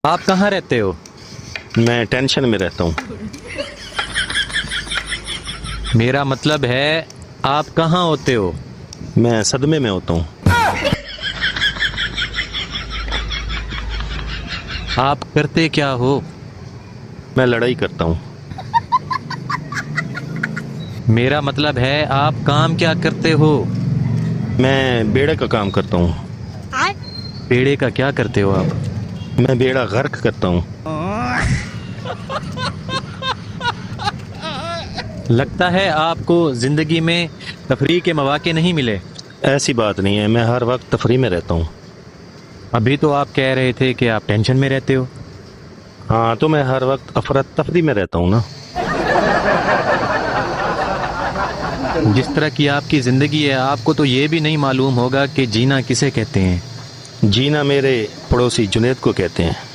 आप कहाँ रहते हो? मैं टेंशन में रहता हूँ। मेरा मतलब है आप कहाँ होते हो? मैं सदमे में होता हूँ। आप करते क्या हो? मैं लड़ाई करता हूँ। मेरा मतलब है आप काम क्या करते हो? मैं बेड़े का काम करता हूँ। पेड़े का क्या करते हो आप? मैं बेड़ा गर्क करता हूँ। लगता है आपको जिंदगी में तफरीह के मौके नहीं मिले। ऐसी बात नहीं है, मैं हर वक्त तफरी में रहता हूँ। अभी तो आप कह रहे थे कि आप टेंशन में रहते हो। हाँ, तो मैं हर वक्त अफरा तफरी में रहता हूँ ना। जिस तरह की आपकी जिंदगी है, आपको तो ये भी नहीं मालूम होगा कि जीना किसे कहते हैं। जीना मेरे पड़ोसी जुनेद को कहते हैं।